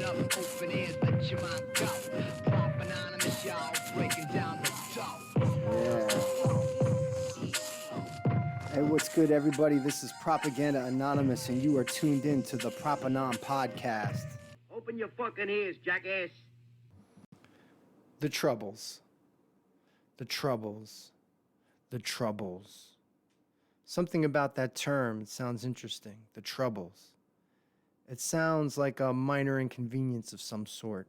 up open ears, let your mind go. Prop anonymous, y'all, breaking down the Hey, what's good, everybody? This is Propaganda Anonymous, and you are tuned in to the Prop Anon podcast. Open your fucking ears, jackass. The Troubles. The Troubles. The Troubles. Something about that term sounds interesting. The Troubles. It sounds like a minor inconvenience of some sort.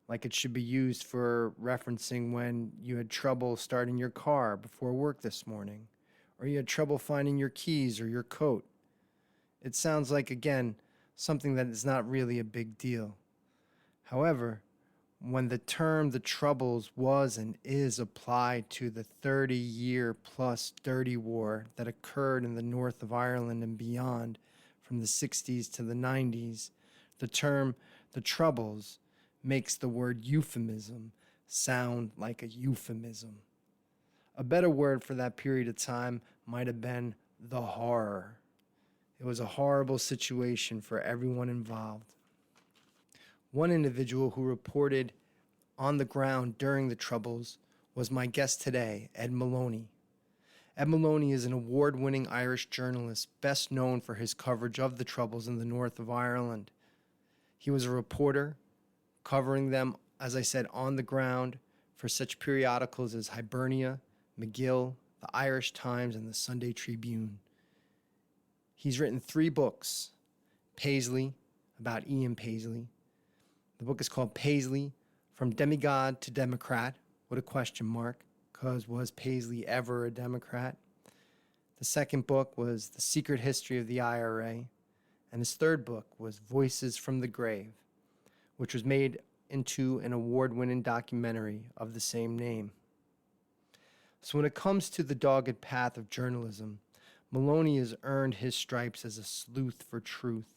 Like it should be used for referencing when you had trouble starting your car before work this morning, or you had trouble finding your keys or your coat. It sounds like, again, something that is not really a big deal. However, when the term the Troubles was and is applied to the 30-year plus dirty war that occurred in the north of Ireland and beyond from the 60s to the 90s, the term the Troubles makes the word euphemism sound like a euphemism. A better word for that period of time might have been the horror. It was a horrible situation for everyone involved. One individual who reported on the ground during the Troubles was my guest today, Ed Moloney. Ed Moloney is an award-winning Irish journalist, best known for his coverage of the Troubles in the north of Ireland. He was a reporter, covering them, as I said, on the ground for such periodicals as Hibernia, McGill, the Irish Times, and the Sunday Tribune. He's written 3 books. Paisley, about Ian Paisley. The book is called Paisley, From Demigod to Democrat. What a question mark, because was Paisley ever a Democrat? The second book was The Secret History of the IRA. And his third book was Voices from the Grave, which was made into an award-winning documentary of the same name. So when it comes to the dogged path of journalism, Moloney has earned his stripes as a sleuth for truth.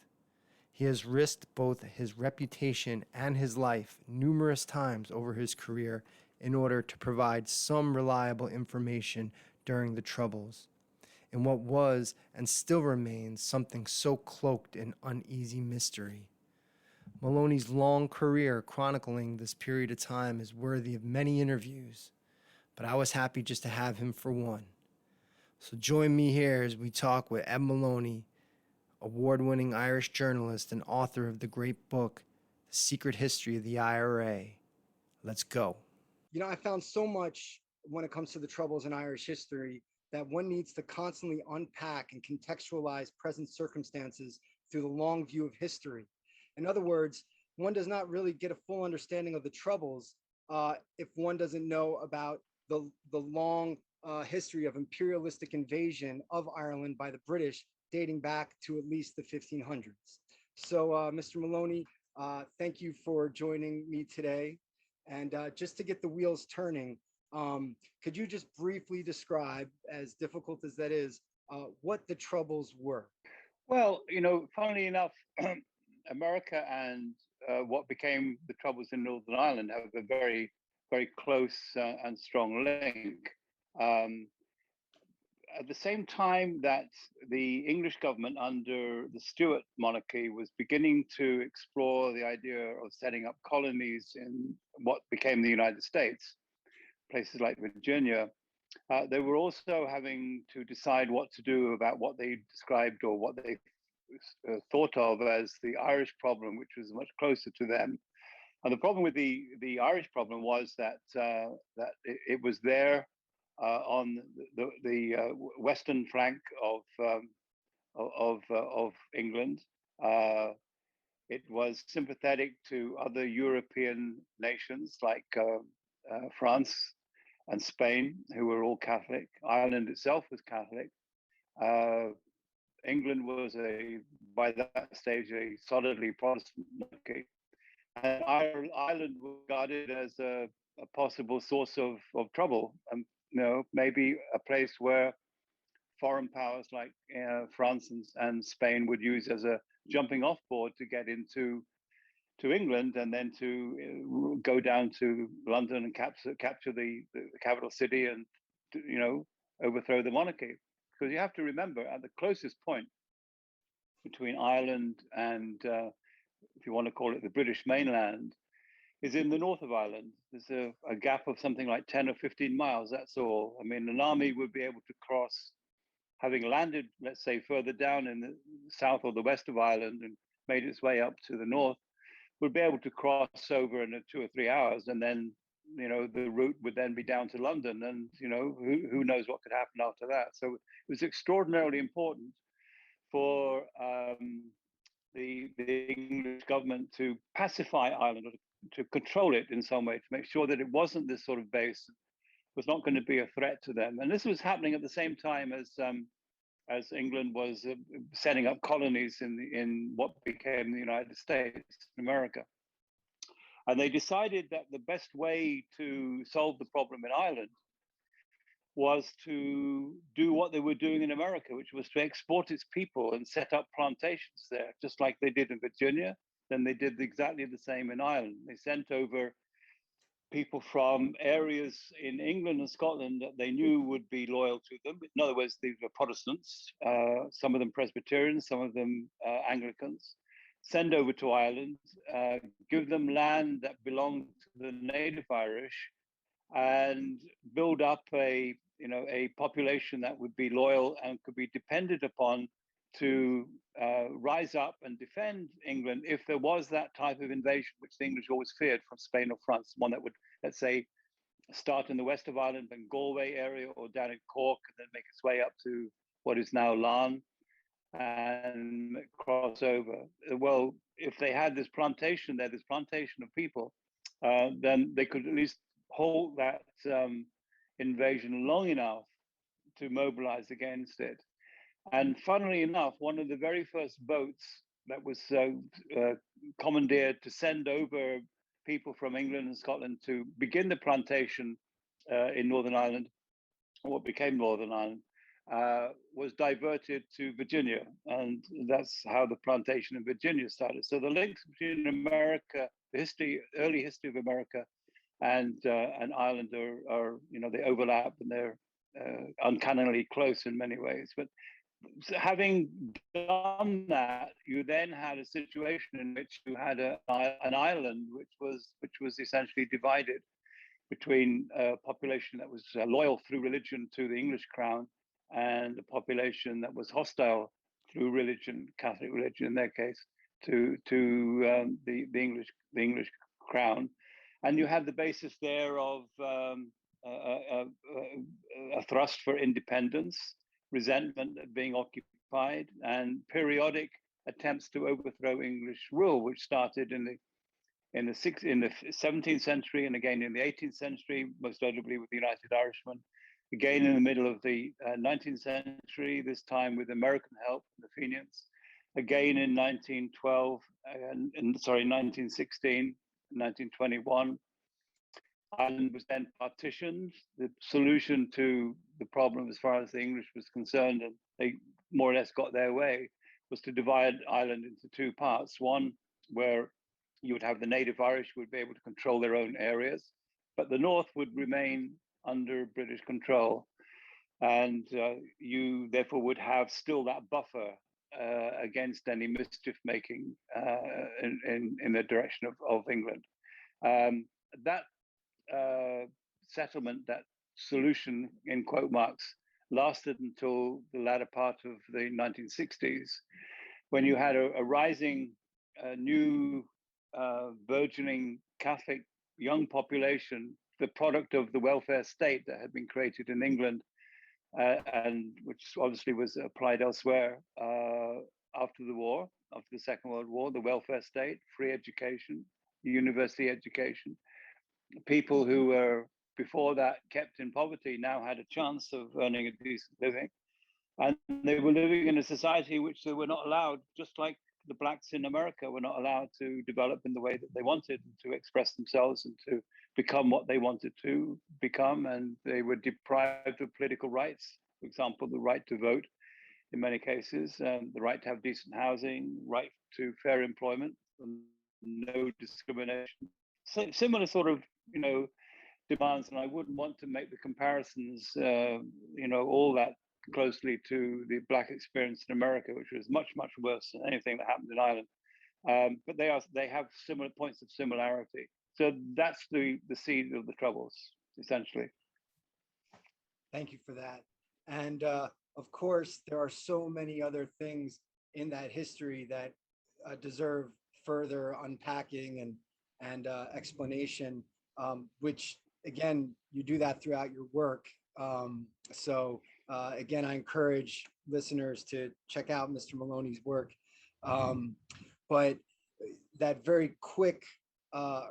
He has risked both his reputation and his life numerous times over his career in order to provide some reliable information during the Troubles, in what was and still remains something so cloaked in uneasy mystery. Moloney's long career chronicling this period of time is worthy of many interviews, but I was happy just to have him for one. So join me here as we talk with Ed Moloney, award-winning Irish journalist and author of the great book, The Secret History of the IRA. Let's go. You know, I found so much when it comes to the Troubles in Irish history that one needs to constantly unpack and contextualize present circumstances through the long view of history. In other words, one does not really get a full understanding of the Troubles if one doesn't know about the long history of imperialistic invasion of Ireland by the British dating back to at least the 1500s. So, Mr. Moloney, thank you for joining me today. And just to get the wheels turning, could you just briefly describe, as difficult as that is, what the Troubles were? Well, funnily enough, America and what became the Troubles in Northern Ireland have a very, very close and strong link. At the same time that the English government under the Stuart monarchy was beginning to explore the idea of setting up colonies in what became the United States, places like Virginia, they were also having to decide what to do about what they described or what they thought of as the Irish problem, which was much closer to them. And the problem with the Irish problem was that it was there on the western flank of England. It was sympathetic to other European nations like France and Spain, who were all Catholic. Ireland itself was Catholic. England was by that stage a solidly Protestant monarchy, and Ireland was regarded as a possible source of trouble, and maybe a place where foreign powers like France and Spain would use as a jumping off board to get into England, and then to go down to London and capture the capital city and overthrow the monarchy. Because you have to remember, at the closest point between Ireland and if you want to call it the British mainland, is in the north of Ireland. There's a gap of something like 10 or 15 miles, that's all. I mean, an army would be able to cross, having landed, let's say, further down in the south or the west of Ireland and made its way up to the north, would be able to cross over in 2 or 3 hours, and then the route would then be down to London, and who knows what could happen after that. So it was extraordinarily important for the English government to pacify Ireland, or to control it in some way, to make sure that it wasn't this sort of base, was not going to be a threat to them. And this was happening at the same time as England was setting up colonies in what became the United States, America. And they decided that the best way to solve the problem in Ireland was to do what they were doing in America, which was to export its people and set up plantations there, just like they did in Virginia. Then they did exactly the same in Ireland. They sent over people from areas in England and Scotland that they knew would be loyal to them. In other words, these were Protestants, some of them Presbyterians, some of them Anglicans. Send over to Ireland, give them land that belonged to the native Irish, and build up a population that would be loyal and could be depended upon to rise up and defend England if there was that type of invasion, which the English always feared from Spain or France, one that would, let's say, start in the west of Ireland and Galway area, or down in Cork, and then make its way up to what is now Larne and cross over. Well, if they had this plantation there, this plantation of people, then they could at least hold that invasion long enough to mobilize against it. And funnily enough, one of the very first boats that was commandeered to send over people from England and Scotland to begin the plantation in Northern Ireland, what became Northern Ireland, was diverted to Virginia. And that's how the plantation in Virginia started. So the links between America, the early history of America and Ireland are they overlap, and they're uncannily close in many ways. But having done that, you then had a situation in which you had an island which was essentially divided between a population that was loyal through religion to the English crown, and a population that was hostile through religion, Catholic religion in their case, to the English crown. And you had the basis there of a thrust for independence, resentment at being occupied, and periodic attempts to overthrow English rule, which started in the 17th century, and again in the 18th century, most notably with the United Irishmen. Again in the middle of the 19th century, this time with American help, the Fenians. Again in 1912, 1916, 1921. Ireland was then partitioned. The solution to the problem, as far as the English was concerned, and they more or less got their way, was to divide Ireland into two parts. One where you would have the native Irish who would be able to control their own areas, but the north would remain under British control. And you therefore would have still that buffer against any mischief making in the direction of England. That settlement, that solution in quote marks, lasted until the latter part of the 1960s, when you had a rising new burgeoning Catholic young population, the product of the welfare state that had been created in England, and which obviously was applied elsewhere after the war, after the Second World War. The welfare state, free education, university education. People who were before that kept in poverty now had a chance of earning a decent living, and they were living in a society which they were not allowed, just like the blacks in America were not allowed to develop in the way that they wanted, to express themselves and to become what they wanted to become. And they were deprived of political rights, for example, the right to vote in many cases, the right to have decent housing, right to fair employment, no discrimination. So similar sort of, demands, and I wouldn't want to make the comparisons, all that closely to the black experience in America, which was much, much worse than anything that happened in Ireland. but they have similar points of similarity. So that's the seed of the Troubles, essentially. Thank you for that. And of course, there are so many other things in that history that deserve further unpacking and explanation, which again, you do that throughout your work. So again, I encourage listeners to check out Mr. Moloney's work. But that very quick uh,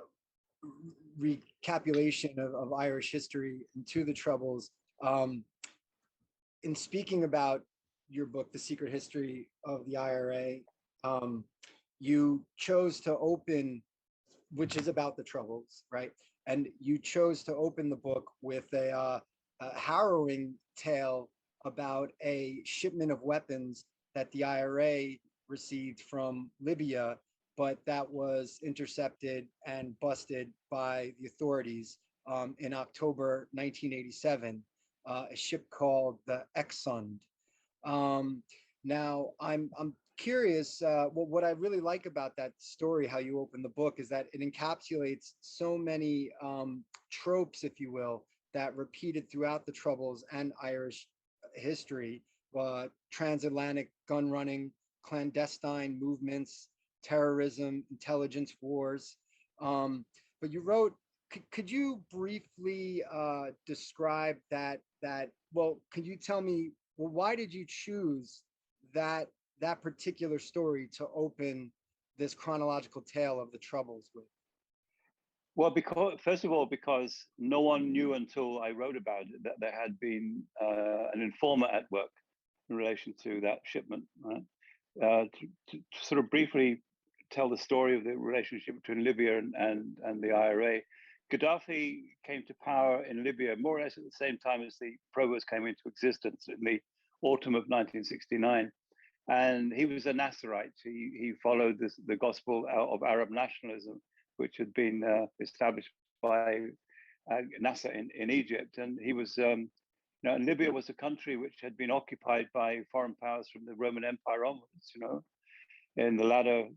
recapitulation of Irish history into the Troubles. In speaking about your book, The Secret History of the IRA, you chose to open, which is about the Troubles, right? And you chose to open the book with a harrowing tale about a shipment of weapons that the IRA received from Libya, but that was intercepted and busted by the authorities in October 1987, a ship called the Exxon. Now, I'm curious. What I really like about that story, how you open the book, is that it encapsulates so many tropes, if you will, that repeated throughout the Troubles and Irish history: transatlantic gun running, clandestine movements, terrorism, intelligence wars. But you wrote. Could you briefly describe that? Well, could you tell me? Well, why did you choose that particular story to open this chronological tale of the Troubles with? Well, because first of all, because no one knew until I wrote about it that there had been an informer at work in relation to that shipment. Right? To sort of briefly tell the story of the relationship between Libya and the IRA, Gaddafi came to power in Libya more or less at the same time as the Provost came into existence in the autumn of 1969. And he was a Nasserite. He followed the gospel of Arab nationalism, which had been established by Nasser in Egypt. And he was, and Libya was a country which had been occupied by foreign powers from the Roman Empire onwards, in the latter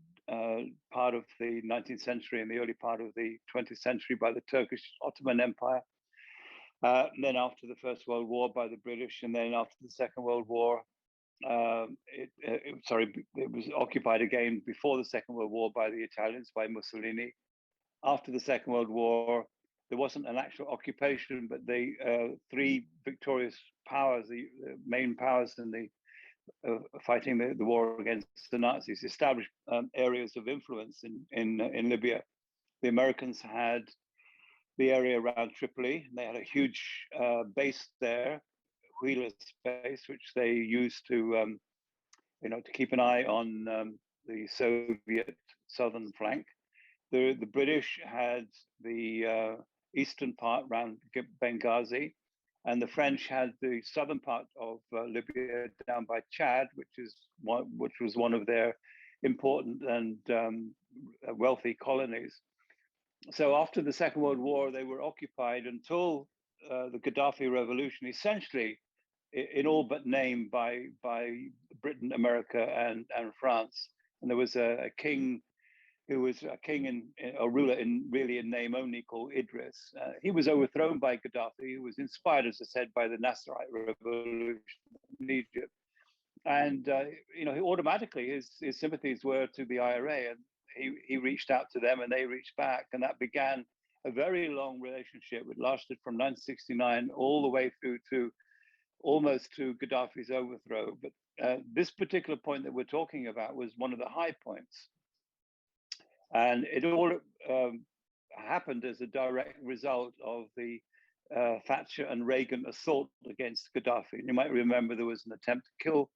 part of the 19th century and the early part of the 20th century by the Turkish Ottoman Empire. And then after the First World War by the British, and then after the Second World War, it was occupied again before the Second World War by the Italians, by Mussolini. After the Second World War, there wasn't an actual occupation, but the three victorious powers, the main powers in the fighting the war against the Nazis, established areas of influence in Libya. The Americans had the area around Tripoli. They had a huge base there, Wheeler's base, which they used to keep an eye on the Soviet southern flank. The British had the eastern part around Benghazi, and the French had the southern part of Libya down by Chad, which was one of their important and wealthy colonies. So after the Second World War, they were occupied until the Gaddafi revolution, essentially in all but name by Britain, America, and France. And there was a king who was a king a ruler in name only, called Idris. He was overthrown by Gaddafi, who was inspired, as I said, by the Nasserite revolution in Egypt. And automatically his sympathies were to the IRA, and he reached out to them, and they reached back, and that began a very long relationship. It lasted from 1969 all the way through to almost to Gaddafi's overthrow. But this particular point that we're talking about was one of the high points. And it all happened as a direct result of the Thatcher and Reagan assault against Gaddafi. And you might remember there was an attempt to kill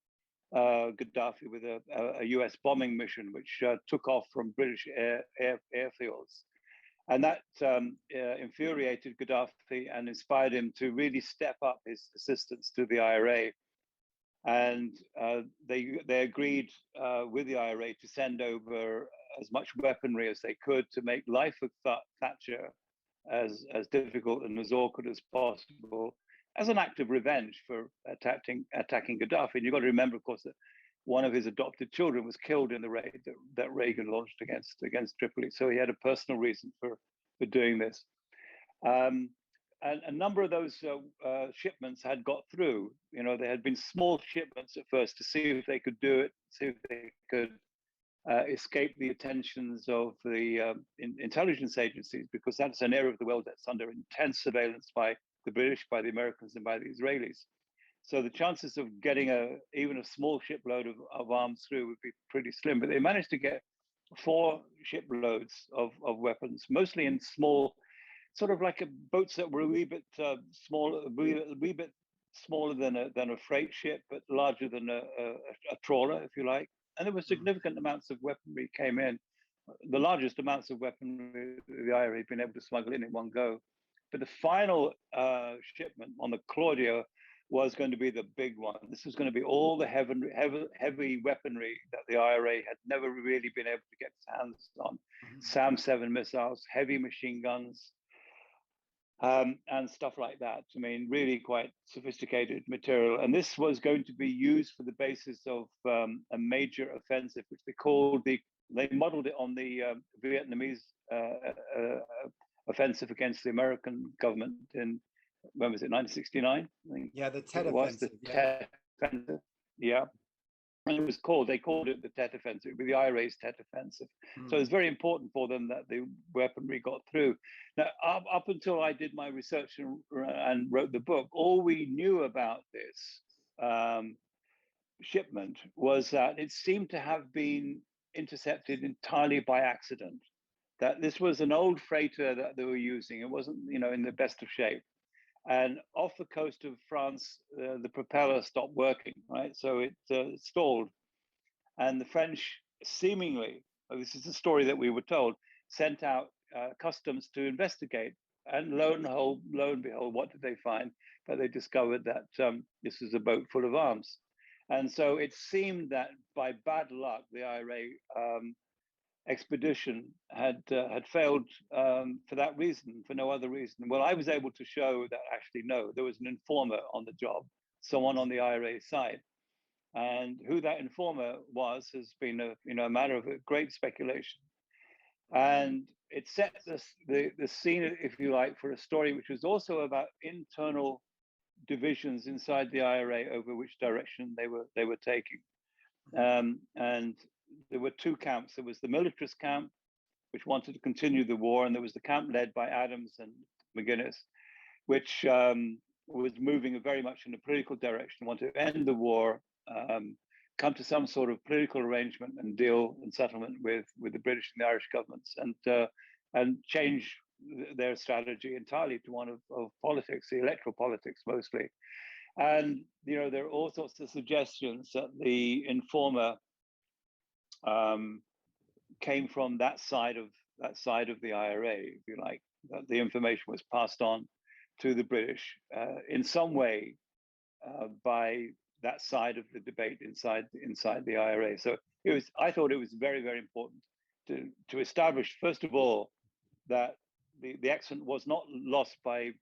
Gaddafi with a US bombing mission, which took off from British airfields. And that infuriated Gaddafi and inspired him to really step up his assistance to the IRA. And they agreed with the IRA to send over as much weaponry as they could to make life of Thatcher as difficult and as awkward as possible, as an act of revenge for attacking Gaddafi. And you've got to remember, of course, that one of his adopted children was killed in the raid that Reagan launched against Tripoli. So he had a personal reason for doing this. And a number of those shipments had got through. You know, there had been small shipments at first to see if they could do it, see if they could escape the attentions of the intelligence agencies, because that's an area of the world that's under intense surveillance by the British, by the Americans, and by the Israelis. So the chances of getting even a small shipload of arms through would be pretty slim. But they managed to get 4 shiploads of weapons, mostly in small, sort of like boats that were a wee bit smaller, a wee bit smaller than a freight ship, but larger than a trawler, if you like. And there were significant amounts of weaponry came in, the largest amounts of weaponry the IRA had been able to smuggle in one go. But the final shipment on the Claudio was going to be the big one. This was going to be all the heavy weaponry that the IRA had never really been able to get its hands on. SAM-7 missiles, heavy machine guns, and stuff like that. I mean, really quite sophisticated material. And this was going to be used for the basis of a major offensive, which they modeled it on the Vietnamese offensive against the American government in, when was it, 1969? I think. Yeah, the Tet it was Offensive. the Tet Offensive. Yeah. And they called it the Tet Offensive, the IRA's Tet Offensive. So it's very important for them that the weaponry got through. Now, up until I did my research and wrote the book, all we knew about this shipment was that it seemed to have been intercepted entirely by accident. That this was an old freighter that they were using. It wasn't, in the best of shape. And off the coast of France, the propeller stopped working, right? So it stalled. And the French seemingly, this is the story that we were told, sent out customs to investigate. And lo and behold, what did they find? But they discovered that this was a boat full of arms. And so it seemed that by bad luck, the IRA expedition had failed for that reason, for no other reason. Well, I was able to show that actually, no, there was an informer on the job, someone on the IRA side. And who that informer was has been a matter of great speculation. And it set the scene, if you like, for a story which was also about internal divisions inside the IRA over which direction they were taking. And there were 2 camps. There was the militarist camp, which wanted to continue the war, and there was the camp led by Adams and McGuinness, which was moving very much in a political direction, wanted to end the war, come to some sort of political arrangement and deal and settlement with the British and the Irish governments, and change their strategy entirely to one of politics, the electoral politics mostly. And there are all sorts of suggestions that the informer came from that side of the IRA, if you like, that the information was passed on to the British in some way by that side of the debate inside the IRA. So I thought it was very, very important to establish, first of all, that the accent was not lost by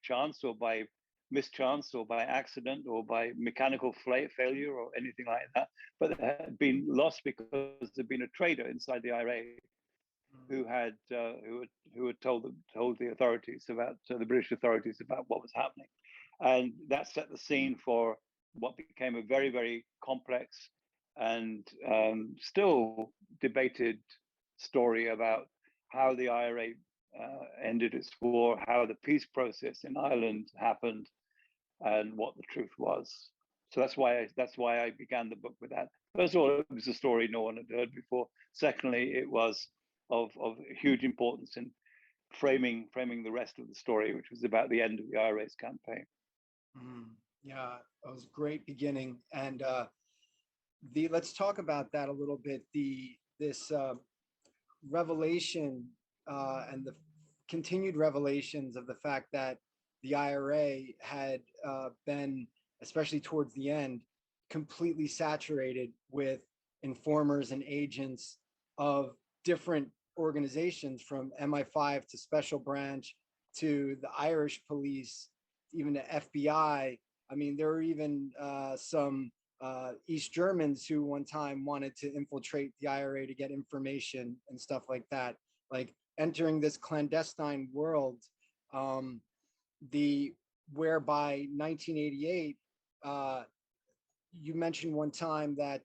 chance or by mischance or by accident or by mechanical failure or anything like that, but it had been lost because there'd been a traitor inside the IRA who had told the authorities about the British authorities about what was happening, and that set the scene for what became a very, very complex and still debated story about how the IRA ended its war, how the peace process in Ireland happened, and what the truth was. So that's why I began the book with that. First of all, it was a story no one had heard before. Secondly, it was of huge importance in framing the rest of the story, which was about the end of the IRA's campaign. Yeah, it was a great beginning. And let's talk about that a little bit. This revelation and the continued revelations of the fact that the IRA had been, especially towards the end, completely saturated with informers and agents of different organizations, from MI5 to Special Branch to the Irish police, even the FBI. I mean, there were even some East Germans who one time wanted to infiltrate the IRA to get information and stuff like that, like entering this clandestine world. Um, the whereby 1988, you mentioned one time that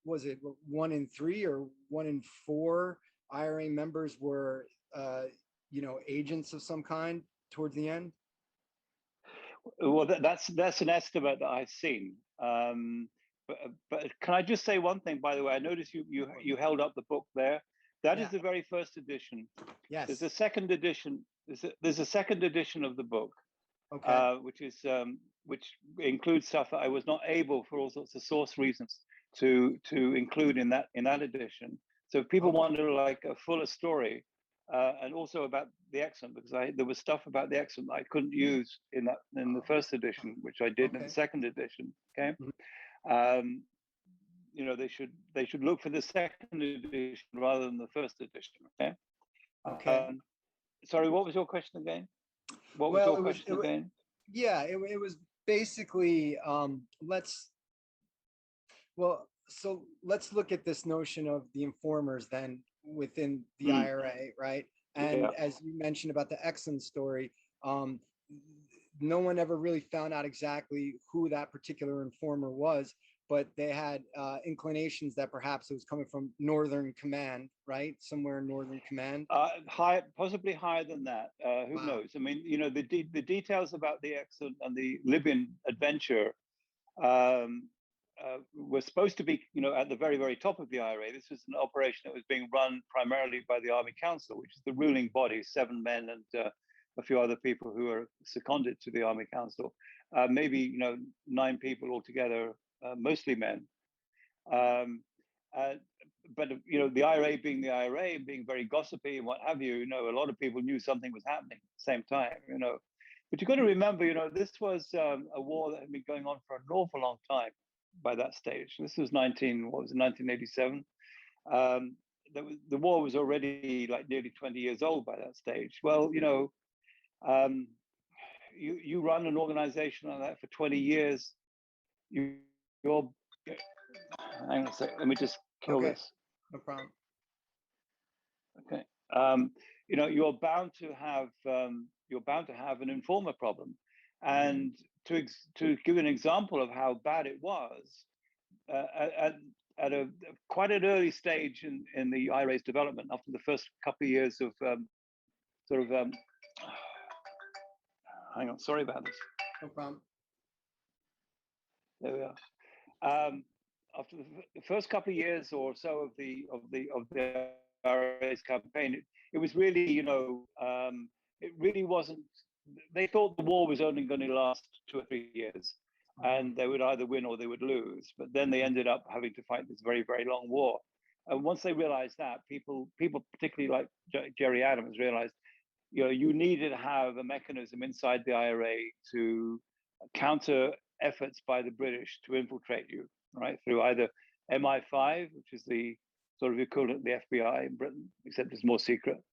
was it 1 in 3 or 1 in 4 IRA members were agents of some kind towards the end. Well, that's an estimate that I've seen. But can I just say one thing, by the way? I noticed you held up the book there. That is the very first edition. Yes. There's a second edition. There's a second edition of the book, Okay. which includes stuff that I was not able, for all sorts of source reasons, to include in that edition. So if people want to like a fuller story, and also about the exon, because there was stuff about the exon that I couldn't use in the first edition, which I did in the second edition. Okay. They should look for the second edition rather than the first edition. Okay. Okay. Sorry, what was your question again? What was your question again? Yeah, it was basically so let's look at this notion of the informers then within the IRA, right? And as you mentioned about the Exxon story, no one ever really found out exactly who that particular informer was, but they had inclinations that perhaps it was coming from Northern Command, right? Somewhere in Northern Command. Possibly higher than that. Who knows? I mean, the details about the Exxon and the Libyan adventure were supposed to be, at the very, very top of the IRA. This was an operation that was being run primarily by the Army Council, which is the ruling body, 7 men and a few other people who are seconded to the Army Council. Maybe 9 people altogether, mostly men. But the IRA being the IRA and being very gossipy and what have you, a lot of people knew something was happening at the same time. But you've got to remember, this was a war that had been going on for an awful long time by that stage. This was 1987. The war was already like nearly 20 years old by that stage. Well, you run an organization like that for 20 years. You're hang on a second. Let me just kill this. No problem. Okay. You're bound to have an informer problem, and to give an example of how bad it was, at quite an early stage in the IRA's development, after the first couple of years of hang on, sorry about this. No problem. There we are. After the first couple of years or so of the IRA's campaign, it was really, it really wasn't. They thought the war was only going to last 2 or 3 years, and they would either win or they would lose. But then they ended up having to fight this very, very long war. And once they realized that, people particularly like Jerry Adams realized, you needed to have a mechanism inside the IRA to counter efforts by the British to infiltrate you, right, through either MI5, which is the sort of equivalent of the FBI in Britain, except it's more secret,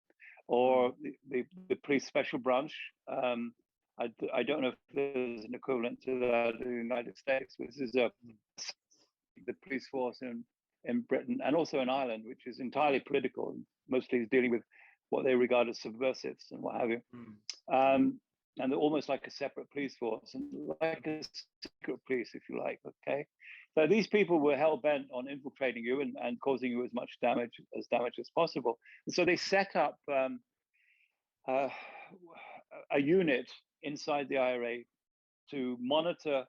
or the police special branch. I don't know if there's an equivalent to that in the United States, but this is the police force in Britain and also in Ireland, which is entirely political and mostly is dealing with what they regard as subversives and what have you. And they're almost like a separate police force, and like a secret police, if you like. Okay, so these people were hell bent on infiltrating you and causing you as much damage as possible. And so they set up a unit inside the IRA to monitor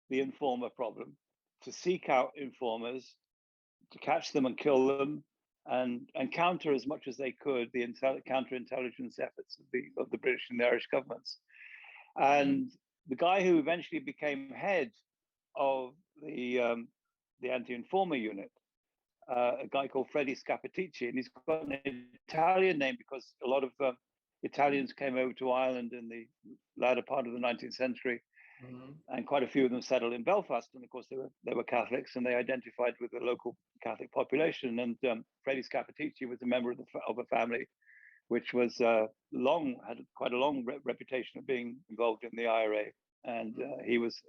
the informer problem, to seek out informers, to catch them and kill them, and counter as much as they could the counterintelligence efforts of the British and the Irish governments. And the guy who eventually became head of the anti-informer unit, a guy called Freddie Scappaticci, and he's got an Italian name because a lot of Italians came over to Ireland in the latter part of the 19th century. And quite a few of them settled in Belfast, and of course they were Catholics, and they identified with the local Catholic population. And Freddie Scappaticci was a member of a family which was had quite a long reputation of being involved in the IRA, and he was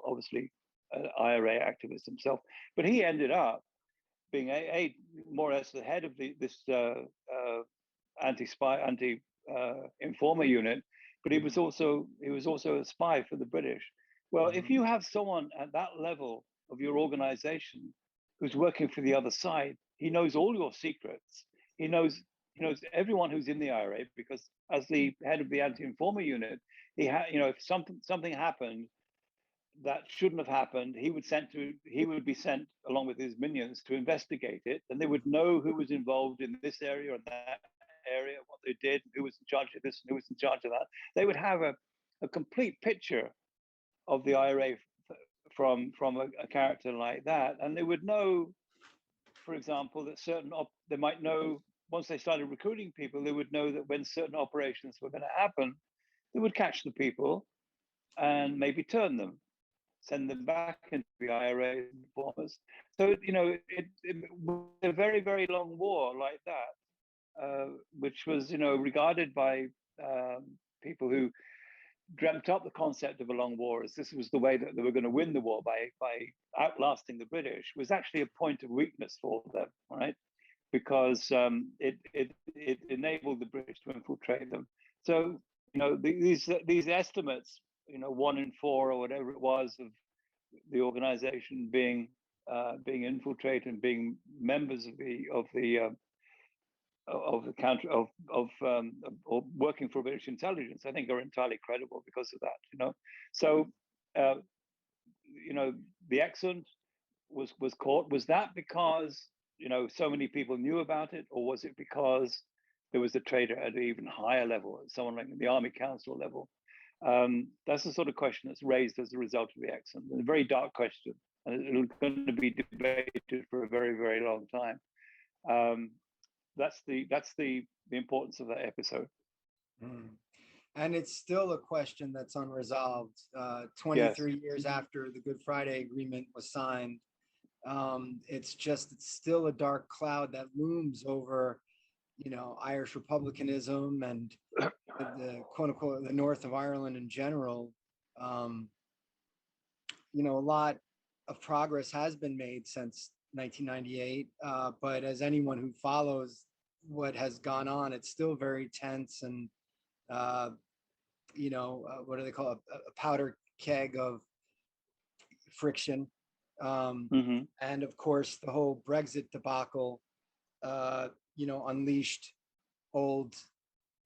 obviously an IRA activist himself, but he ended up being a more or less the head of this anti-spy, anti-informer unit, but he was also a spy for the British. Well, if you have someone at that level of your organization who's working for the other side, he knows all your secrets. He knows everyone who's in the IRA, because as the head of the anti-informer unit, if something happened that shouldn't have happened, he would be sent along with his minions to investigate it, and they would know who was involved in this area or that area, what they did, who was in charge of this and who was in charge of that. They would have a complete picture of the IRA from a character like that, and they would know, for example, that they might know, once they started recruiting people, they would know that when certain operations were going to happen, they would catch the people and maybe turn them, send them back into the IRA informers. So, it was a very, very long war like that, which was, regarded by people who dreamt up the concept of a long war as this was the way that they were going to win the war by outlasting the British, was actually a point of weakness for them, right? Because it enabled the British to infiltrate them. So, these estimates, 1 in 4 or whatever it was of the organization being infiltrated and being members of the country or working for British intelligence, I think are entirely credible because of that. So the accent was caught. Was that because so many people knew about it, or was it because there was a traitor at an even higher level, someone like the Army Council level? That's the sort of question that's raised as a result of the accent. A very dark question, and it's going to be debated for a very, very long time. That's the importance of that episode. And it's still a question that's unresolved. 23 years after the Good Friday Agreement was signed, it's still a dark cloud that looms over, Irish republicanism and the quote unquote the north of Ireland in general. A lot of progress has been made since 1998, but as anyone who follows what has gone on, it's still very tense and what do they call it? A powder keg of friction. And of course, the whole Brexit debacle, unleashed old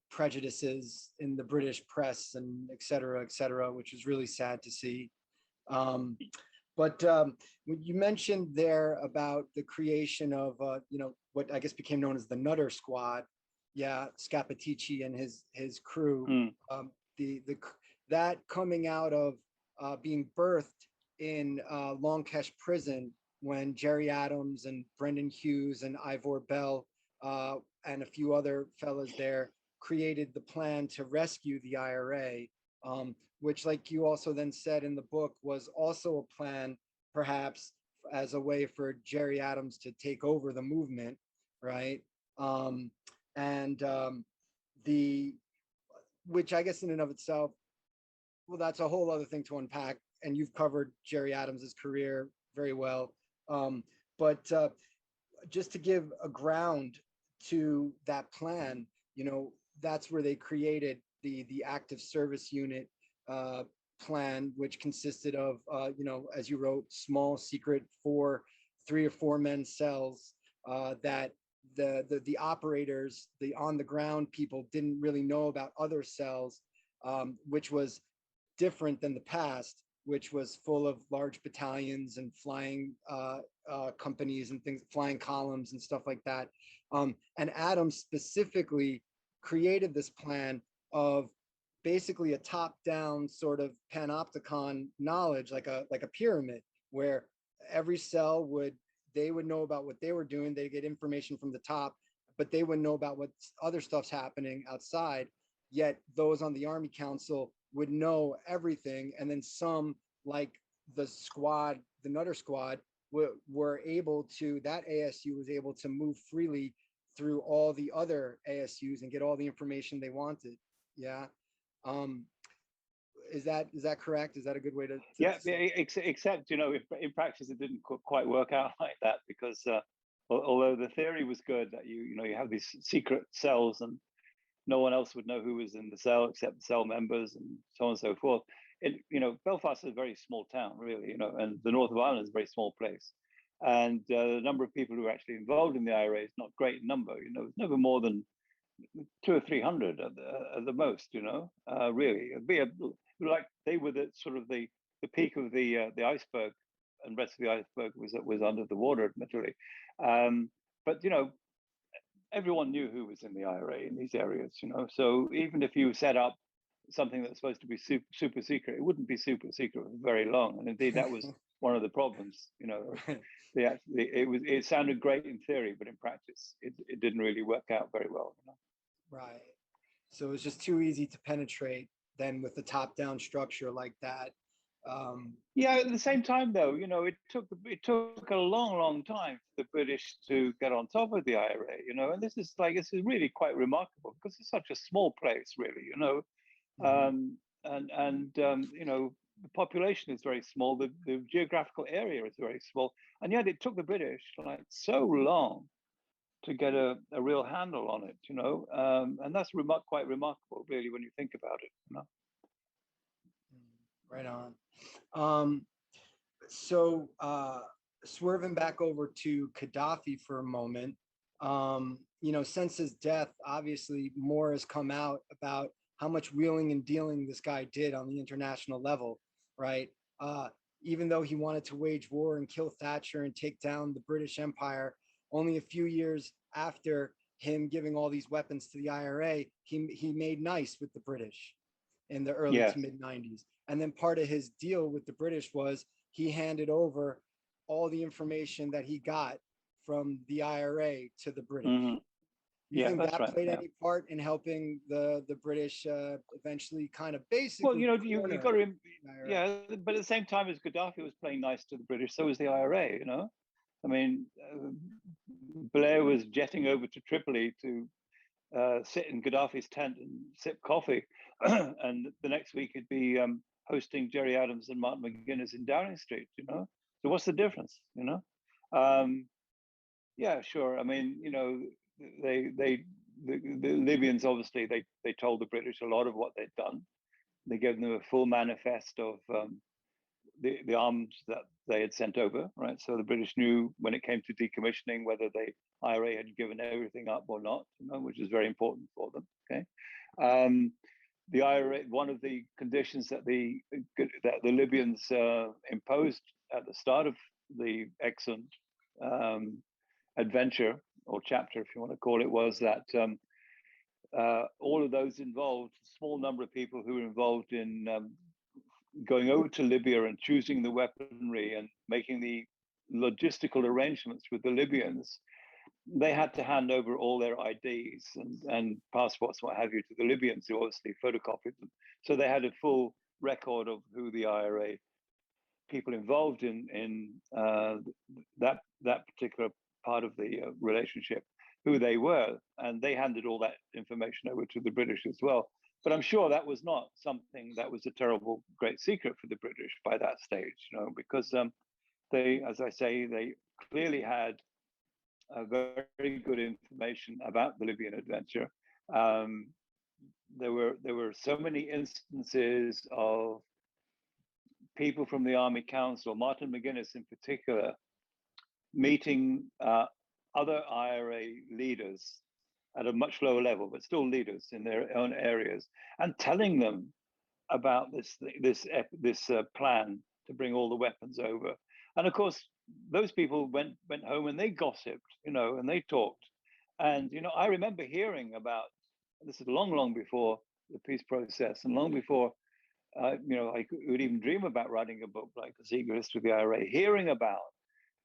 prejudices in the British press and et cetera, which is really sad to see. But when you mentioned there about the creation of, what I guess became known as the Nutter Squad, Scappaticci and his crew, that coming out of being birthed in Longkesh prison when Jerry Adams and Brendan Hughes and Ivor Bell and a few other fellas there created the plan to rescue the IRA, which, like you also then said in the book, was also a plan perhaps as a way for Jerry Adams to take over the movement, right? Which I guess in and of itself, well, that's a whole other thing to unpack, and you've covered Jerry Adams's career very well. But just to give a ground to that plan, that's where they created the active service unit plan, which consisted of, as you wrote, small secret 3 or 4 men cells that the operators, the on the ground people didn't really know about other cells, which was different than the past, which was full of large battalions and flying companies and things, flying columns and stuff like that. And Adams specifically created this plan of basically a top-down sort of panopticon knowledge, like a pyramid, where every cell they would know about what they were doing. They get information from the top, but they wouldn't know about what other stuff's happening outside. Yet those on the Army Council would know everything. And then some, like the squad, the Nutter Squad, were able to, that ASU was able to move freely through all the other ASUs and get all the information they wanted. Is that correct? Is that a good way to Yeah, say it? except in practice it didn't quite work out like that because although the theory was good that you have these secret cells and no one else would know who was in the cell except the cell members and so on and so forth. Belfast is a very small town, really, and the north of Ireland is a very small place. And the number of people who are actually involved in the IRA is not great in number. It's never more than 200 or 300 at the most. Really, it'd be like they were the sort of the peak of the iceberg, and the rest of the iceberg was under the water, admittedly. But everyone knew who was in the IRA in these areas, So even if you set up something that's supposed to be super secret, it wouldn't be super secret for very long. And indeed, that was one of the problems. It sounded great in theory, but in practice, it didn't really work out very well. Right. So it was just too easy to penetrate then with the top-down structure like that. Yeah, at the same time, though, it took a long time for the British to get on top of the IRA, and this is really quite remarkable because it's such a small place, really, Mhm. the population is very small, the geographical area is very small, and yet it took the British like so long to get a real handle on it, and that's quite remarkable, really, when you think about it. Right on. Um, so swerving back over to Gaddafi for a moment, since his death, obviously more has come out about how much wheeling and dealing this guy did on the international level, right? Uh, Even though he wanted to wage war and kill Thatcher and take down the British Empire, only a few years after him giving all these weapons to the IRA, he made nice with the British in the early Yes. to mid 90s. And then part of his deal with the British was he handed over all the information that he got from the IRA to the British. Hmm. You Yeah, think that's that right. played Yeah. any part in helping the British eventually kind of Well, basically you corner got to, the IRA? yeah, but at the same time as Gaddafi was playing nice to the British, so was the IRA. I mean, Blair was jetting over to Tripoli to sit in Gaddafi's tent and sip coffee, and the next week he'd be hosting Jerry Adams and Martin McGuinness in Downing Street. So what's the difference? Um, yeah, sure. I mean, the Libyans obviously they told the British a lot of what they'd done. They gave them a full manifest of the arms that they had sent over, right? So the British knew when it came to decommissioning whether the IRA had given everything up or not, which is very important for them. Okay, the IRA, one of the conditions that the Libyans imposed at the start of the Exxon adventure or chapter, if you want to call it, was that all of those involved, a small number of people who were involved in going over to Libya and choosing the weaponry and making the logistical arrangements with the Libyans, they had to hand over all their IDs and passports, what have you, to the Libyans, who obviously photocopied them. So they had a full record of who the IRA people involved in that particular part of the relationship, who they were, and they handed all that information over to the British as well. But I'm sure that was not something that was a terrible, great secret for the British by that stage, because they, as I say, they clearly had very good information about the Libyan adventure. There were so many instances of people from the Army Council, Martin McGuinness in particular, meeting other IRA leaders at a much lower level, but still leaders in their own areas, and telling them about this plan to bring all the weapons over. And of course, those people went home and they gossiped, and they talked. And I remember hearing about this is long before the peace process, and long before I would even dream about writing a book like The Secret History of the IRA, hearing about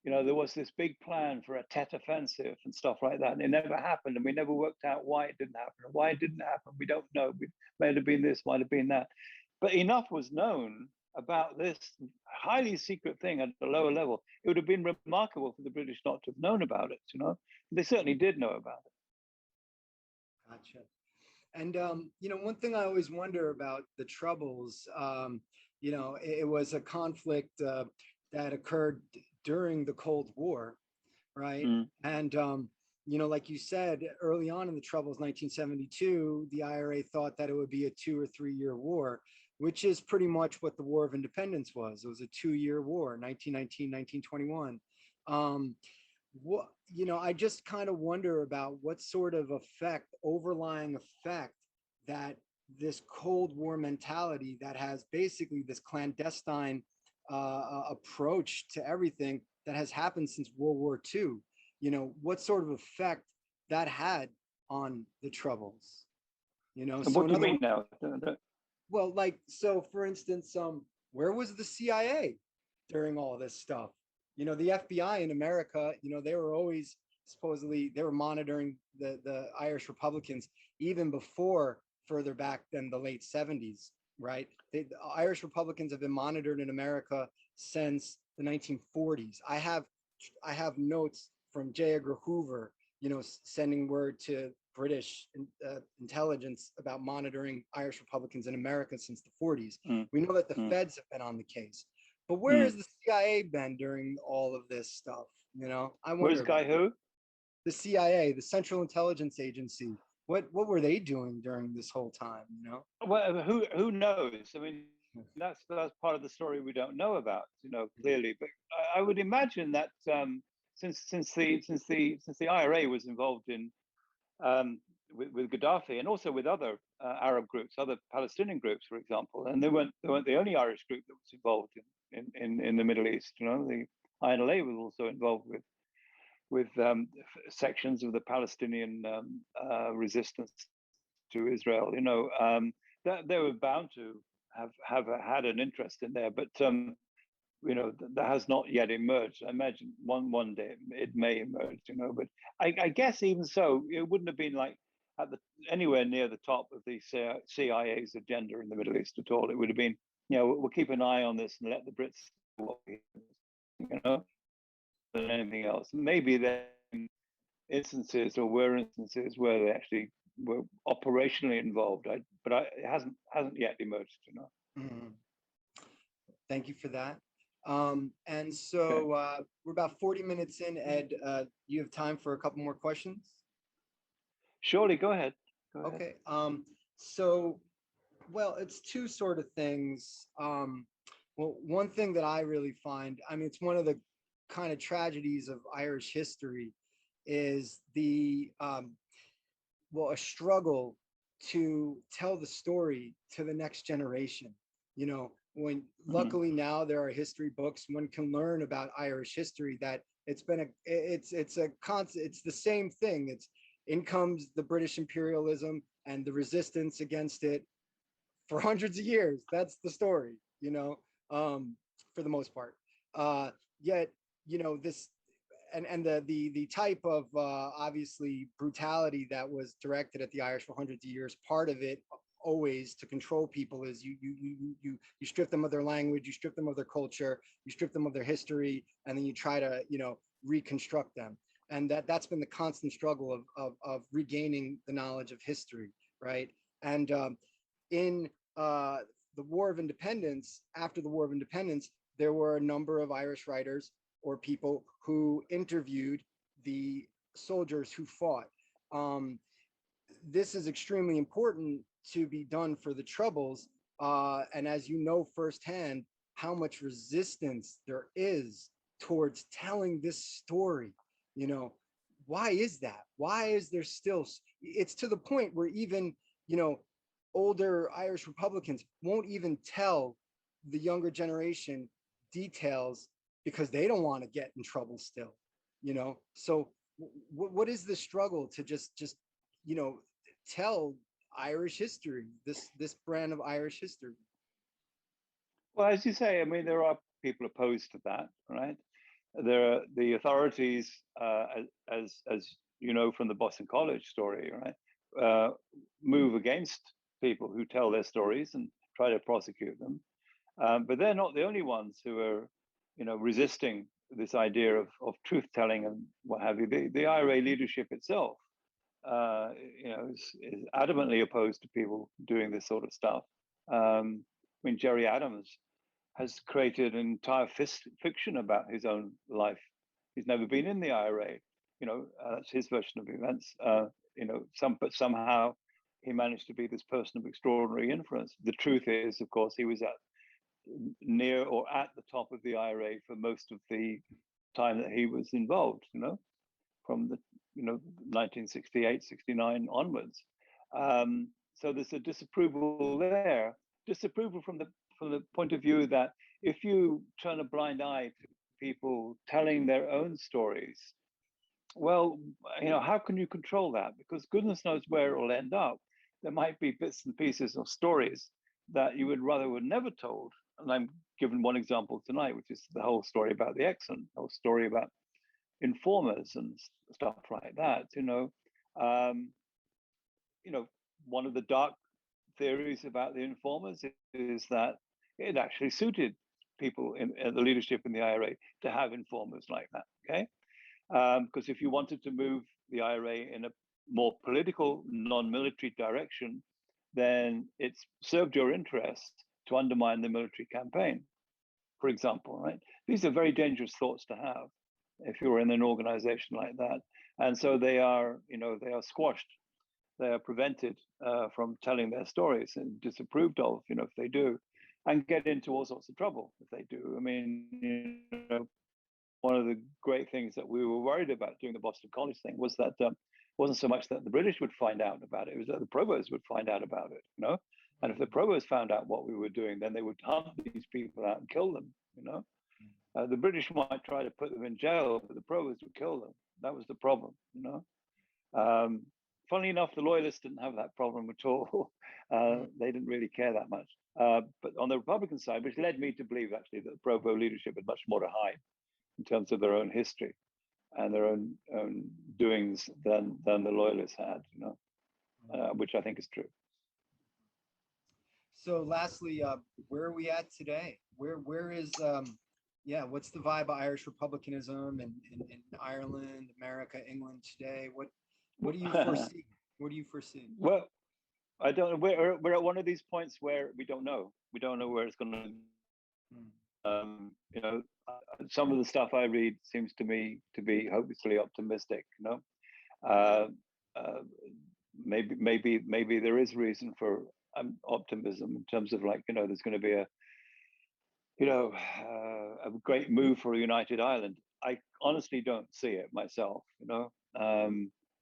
there was this big plan for a Tet offensive and stuff like that, and it never happened, and we never worked out why it didn't happen. Why it didn't happen, we don't know. It might have been this, might have been that, but enough was known about this highly secret thing at a lower level. It would have been remarkable for the British not to have known about it. They certainly did know about it. Gotcha. And one thing I always wonder about the Troubles, it was a conflict that occurred during the Cold War, right? Mm. And like you said, early on in the Troubles, 1972, the IRA thought that it would be a 2 or 3 year war, which is pretty much what the War of Independence was. It was a 2 year war, 1919, 1921. What I just kind of wonder about what sort of effect, overlying effect, that this Cold War mentality that has basically this clandestine approach to everything that has happened since World War II, what sort of effect that had on the Troubles. And So what in do you other mean words, now? well, like, so for instance, where was the CIA during all this stuff? The FBI in America, they were always, supposedly, they were monitoring the Irish Republicans even before, further back than the late 70s, right? The Irish Republicans have been monitored in America since the 1940s. I have notes from J. Edgar Hoover, sending word to British intelligence about monitoring Irish Republicans in America since the 40s. Mm. We know that the Mm. feds have been on the case. But where Mm. has the CIA been during all of this stuff? I Where's wonder Guy about that. Who? The CIA, the Central Intelligence Agency. What were they doing during this whole time? Well, who knows? I mean, that's part of the story we don't know about, clearly. But I would imagine that since the IRA was involved in with Gaddafi and also with other Arab groups, other Palestinian groups, for example, and they weren't the only Irish group that was involved in the Middle East. The INLA was also involved with sections of the Palestinian resistance to Israel. That they were bound to have had an interest in there, but that has not yet emerged. I imagine one day it may emerge. But I guess even so, it wouldn't have been like anywhere near the top of the CIA's agenda in the Middle East at all. It would have been, we'll keep an eye on this and let the Brits, than anything else. Maybe there are instances or were instances where they actually were operationally involved. But it hasn't yet emerged. Mhm. Thank you for that. And Okay. so we're about 40 minutes in. Ed, you have time for a couple more questions? Surely, go ahead. Okay. So, well, it's two sort of things. Well, one thing that I really find, I mean, it's one of the kind of tragedies of Irish history, is a struggle to tell the story to the next generation. When Mhm. luckily now there are history books, one can learn about Irish history, that it's a constant, it's the same thing. In comes the British imperialism and the resistance against it for hundreds of years. That's the story, for the most part. Yet, this and the type of obviously brutality that was directed at the Irish for hundreds of years. Part of it, always, to control people, is you strip them of their language, you strip them of their culture, you strip them of their history, and then you try to reconstruct them. And that's been the constant struggle of regaining the knowledge of history, right? And in the War of Independence, after the War of Independence, there were a number of Irish writers or people who interviewed the soldiers who fought. This is extremely important to be done for the Troubles. And as you know firsthand, how much resistance there is towards telling this story. Why is that? Why is there still, it's to the point where even, older Irish Republicans won't even tell the younger generation details because they don't want to get in trouble still. So what is the struggle to just tell Irish history, this brand of Irish history? Well, as you say, I mean, there are people opposed to that, right? There are the authorities, as you know from the Boston College story, right, move against people who tell their stories and try to prosecute them. But they're not the only ones who are, resisting this idea of truth telling and what have you. The IRA leadership itself is adamantly opposed to people doing this sort of stuff. I mean, Jerry Adams has created an entire fiction about his own life. He's never been in the IRA. That's his version of events. But somehow he managed to be this person of extraordinary influence. The truth is, of course, he was near or at the top of the IRA for most of the time that he was involved. From the 1968, 69 onwards. So there's a disapproval there. Disapproval from the point of view that if you turn a blind eye to people telling their own stories, well, how can you control that? Because goodness knows where it will end up. There might be bits and pieces of stories that you would rather were never told. And I'm given one example tonight, which is the whole story about the Exxon, the whole story about informers and stuff like that. One of the dark theories about the informers is that it actually suited people in the leadership in the IRA to have informers like that. Okay, because if you wanted to move the IRA in a more political, non-military direction, then it's served your interest to undermine the military campaign, for example. Right? These are very dangerous thoughts to have if you're in an organization like that. And so they are squashed. They are prevented from telling their stories and disapproved of, if they do, and get into all sorts of trouble if they do. I mean, one of the great things that we were worried about doing the Boston College thing was that it wasn't so much that the British would find out about it, it was that the provost would find out about it, And if the provost found out what we were doing, then they would hunt these people out and kill them, The British might try to put them in jail, but the provost would kill them. That was the problem, Funnily enough, the loyalists didn't have that problem at all. They didn't really care that much. But on the Republican side, which led me to believe actually that the Provo leadership had much more to hide in terms of their own history and their own doings than the loyalists had, which I think is true. So lastly, where are we at today? Where is what's the vibe of Irish republicanism in Ireland, America, England today? What do you foresee? What do you foresee? Well, I don't know. We're at one of these points where we don't know. We don't know where it's going to. Some of the stuff I read seems to me to be hopelessly optimistic. Maybe there is reason for optimism in terms of there's going to be a great move for a united Ireland. I honestly don't see it myself.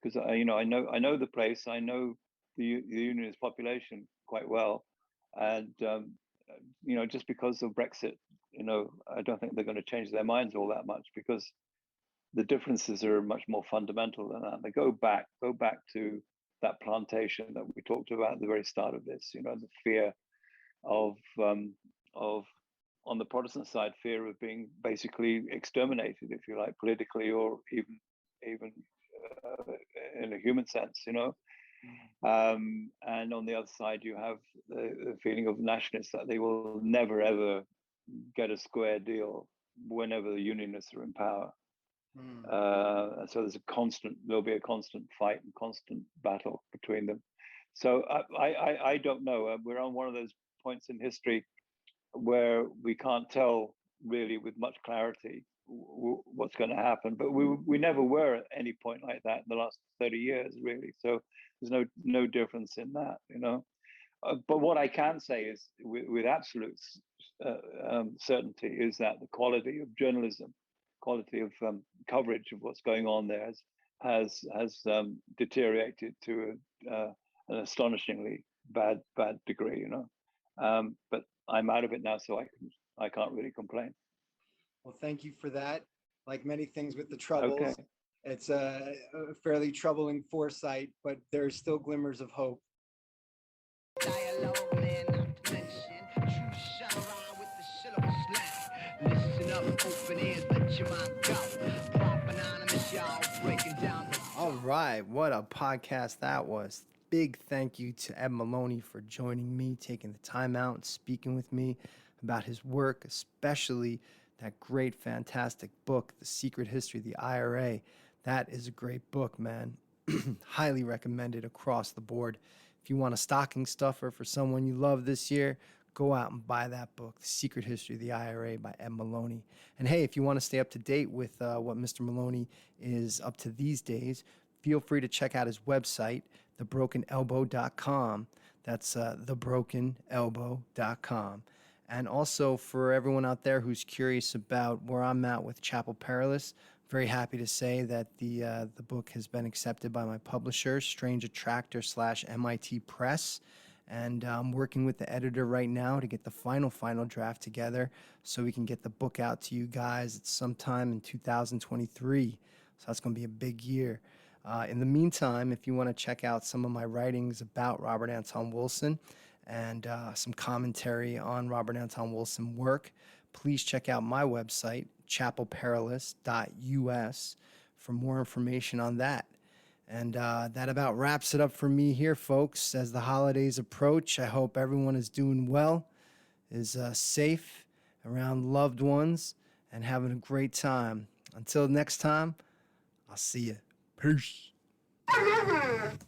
Because I know the place. I know the unionist population quite well, and just because of Brexit, I don't think they're going to change their minds all that much, because the differences are much more fundamental than that. They go back to that plantation that we talked about at the very start of this. The fear of on the Protestant side, fear of being basically exterminated, if you like, politically or even in a human sense, and on the other side, you have the feeling of nationalists that they will never ever get a square deal whenever the unionists are in power. And so there'll be a constant fight and constant battle between them. So I don't know. We're on one of those points in history where we can't tell really with much clarity what's going to happen, but we never were at any point like that in the last 30 years, really. So there's no difference in that, but what I can say is with absolute certainty is that the quality of journalism, quality of coverage of what's going on there has deteriorated to an astonishingly bad degree, but I'm out of it now, so I can't really complain. Well, thank you for that. Like many things with the Troubles, okay. It's a fairly troubling foresight, but there's still glimmers of hope. Dialogue, man, not to mention. True shut around with the syllable slang. Listen up, open ears, let your mind go. Pop anonymous, y'all, breaking down the. All right, what a podcast that was. Big thank you to Ed Moloney for joining me, taking the time out and speaking with me about his work, especially that great, fantastic book, The Secret History of the IRA. That is a great book, man. Highly recommended across the board. If you want a stocking stuffer for someone you love this year, go out and buy that book, The Secret History of the IRA by Ed Moloney. And hey, if you want to stay up to date with what Mr. Moloney is up to these days, feel free to check out his website, thebrokenelbow.com. That's thebrokenelbow.com. And also for everyone out there who's curious about where I'm at with Chapel Perilous, very happy to say that the book has been accepted by my publisher, Strange Attractor / MIT Press. And I'm working with the editor right now to get the final draft together so we can get the book out to you guys at sometime in 2023. So that's going to be a big year. In the meantime, if you want to check out some of my writings about Robert Anton Wilson and some commentary on Robert Anton Wilson work, please check out my website, chapelperilous.us, for more information on that. And that about wraps it up for me here, folks. As the holidays approach, I hope everyone is doing well, is safe around loved ones, and having a great time. Until next time, I'll see you. Peace.